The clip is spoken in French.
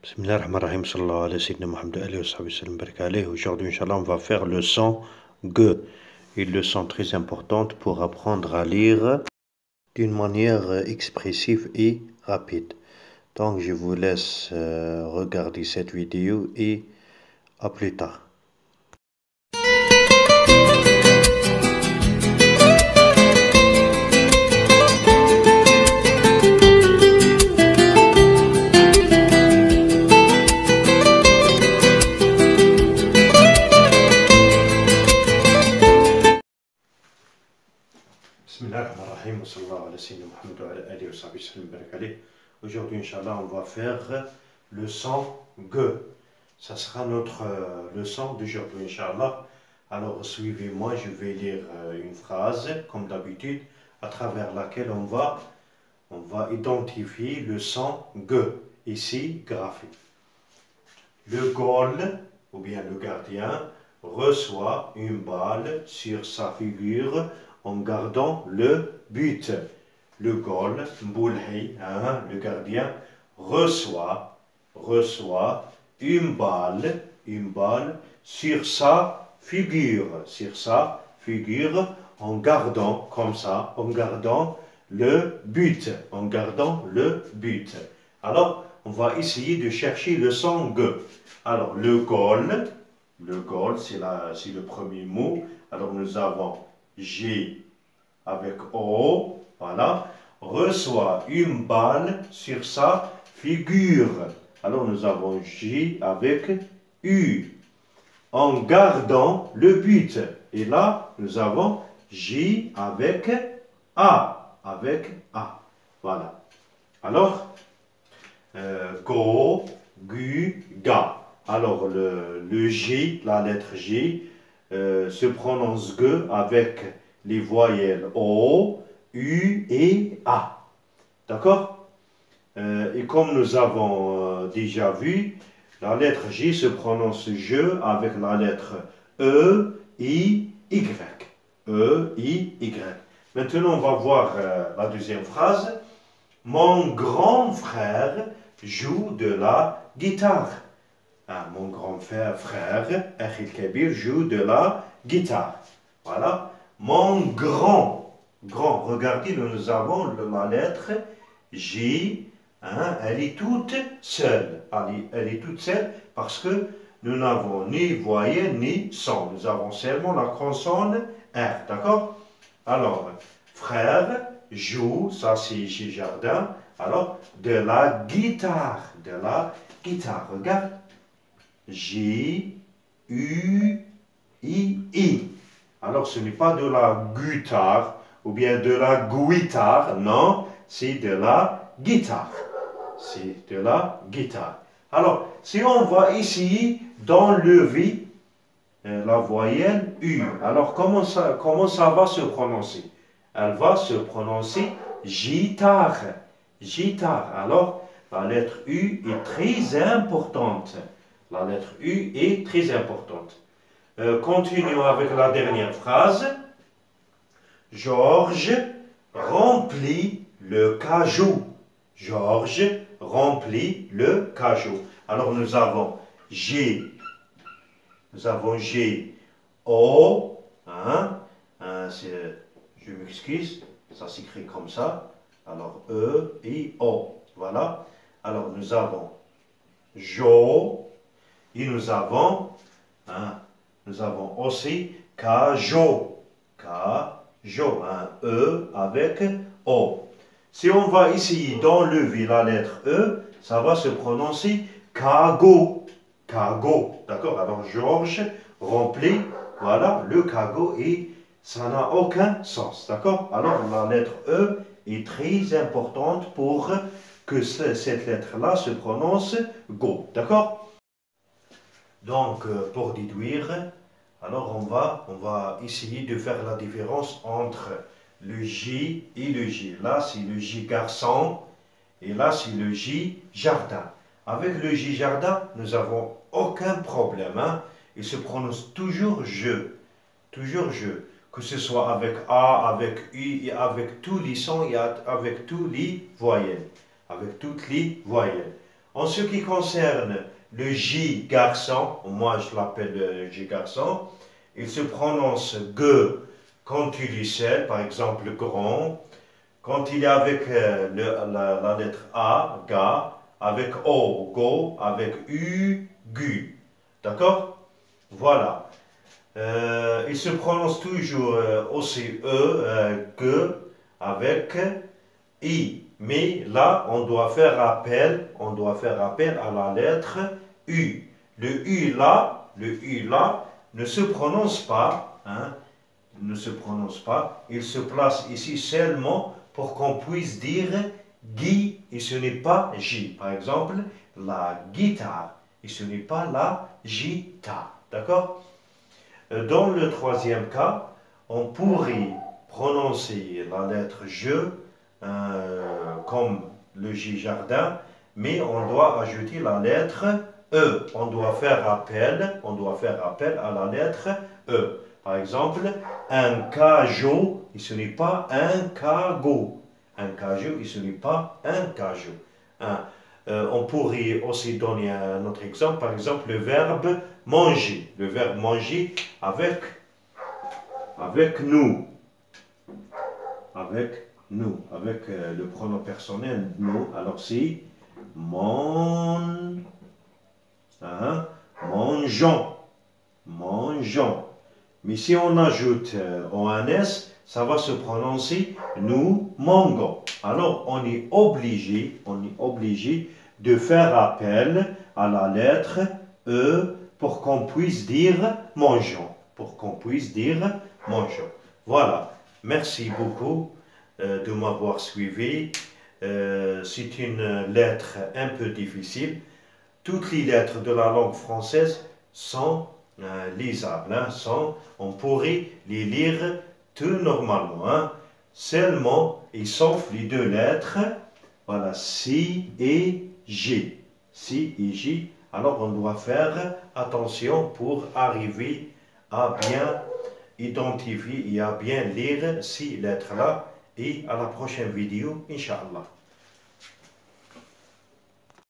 Bismillahirrahmanirrahim, sallallahu alayhi wa sallam, Muhammad alayhi wa sallam, barak alayhi. Aujourd'hui, Inch'Allah, on va faire le son G, une leçon très importante pour apprendre à lire d'une manière expressive et rapide. Donc, je vous laisse regarder cette vidéo et à plus tard. Bismillahirrahmanirrahim, sallallahu alayhi wa sallam, Muhammad alayhi wa sallam, barak alayhi. Aujourd'hui, Inch'Allah, on va faire le son G. Ça sera notre leçon d'aujourd'hui, Inch'Allah. Alors, suivez-moi, je vais lire une phrase, comme d'habitude, à travers laquelle on va identifier le son G, ici, graphique. Le goal, ou bien le gardien, reçoit une balle sur sa figure en gardant le but. Le goal, Mboulhi, le gardien, reçoit une balle sur sa figure, en gardant, comme ça, en gardant le but, Alors, on va essayer de chercher le son G. Alors, le goal, c'est le premier mot. Alors, nous avons G avec O, voilà, reçoit une balle sur sa figure. Alors, nous avons J avec U, en gardant le but. Et là, nous avons J avec A, voilà. Alors, Go, Gu, Ga. Alors, le J, la lettre J, se prononce G avec les voyelles O, U et A. D'accord? Et comme nous avons déjà vu, la lettre J se prononce je avec la lettre E, I, Y. Maintenant, on va voir la deuxième phrase. Mon grand frère joue de la guitare. Mon grand frère, Akhil Kabir, joue de la guitare. Voilà. Mon grand, regardez, nous avons la lettre J, elle est toute seule. Elle est toute seule parce que nous n'avons ni voyelle ni son. Nous avons seulement la consonne R, d'accord? Alors, frère joue, ça c'est J Jardin, alors de la guitare, regarde. J, U, I. Alors, ce n'est pas de la guitare ou bien de la guitare, non, c'est de la guitare. Alors, si on va essayer d'enlever la voyelle U, alors comment ça va se prononcer? Elle va se prononcer gitare. Alors, la lettre U est très importante. Continuons avec la dernière phrase. Georges remplit le cajou. Alors nous avons G, O, je m'excuse, ça s'écrit comme ça. Alors E et O, voilà. Alors nous avons Jo, et nous avons aussi Cajo, E avec O. Si on va essayer d'enlever la lettre E, ça va se prononcer cago, d'accord? Alors Georges remplit, voilà, le cago et ça n'a aucun sens, d'accord? Alors la lettre E est très importante pour que cette lettre-là se prononce go, d'accord? Donc, pour déduire, alors on va essayer de faire la différence entre le J et le J. Là, c'est le J garçon et là, c'est le J jardin. Avec le J jardin, nous n'avons aucun problème. Il se prononce toujours je. Que ce soit avec A, avec U, et avec tous les sons et avec tous les voyelles. En ce qui concerne le J garçon, moi je l'appelle J garçon, il se prononce G quand il est seul, par exemple grand. Quand il est avec la lettre A, ga, avec O, go, avec U, gu. D'accord? Voilà. Il se prononce toujours aussi G, avec I. Mais là, on doit faire appel à la lettre U. Le U là ne se prononce pas, hein, ne se prononce pas. Il se place ici seulement pour qu'on puisse dire Guy et ce n'est pas J. Par exemple, la guitare et ce n'est pas la gita. D'accord? Dans le troisième cas, on pourrait prononcer la lettre je comme le J jardin, mais on doit ajouter la lettre E. On doit faire appel à la lettre E. Par exemple, un cajot, et ce n'est pas un cagot. Un cajot, et ce n'est pas un cajot. On pourrait aussi donner un autre exemple, par exemple le verbe manger. Le verbe manger avec nous. Avec le pronom personnel nous. Alors c'est mangeons. Mais si on ajoute un S, ça va se prononcer nous mangeons. Alors on est obligé de faire appel à la lettre E pour qu'on puisse dire mangeons. Voilà. Merci beaucoup de m'avoir suivi. C'est une lettre un peu difficile. Toutes les lettres de la langue française sont lisables, hein, on pourrait les lire tout normalement, hein, seulement et sauf les deux lettres, voilà, si et J. Alors on doit faire attention pour arriver à bien identifier et à bien lire ces lettres-là. Et à la prochaine vidéo, Inch'Allah.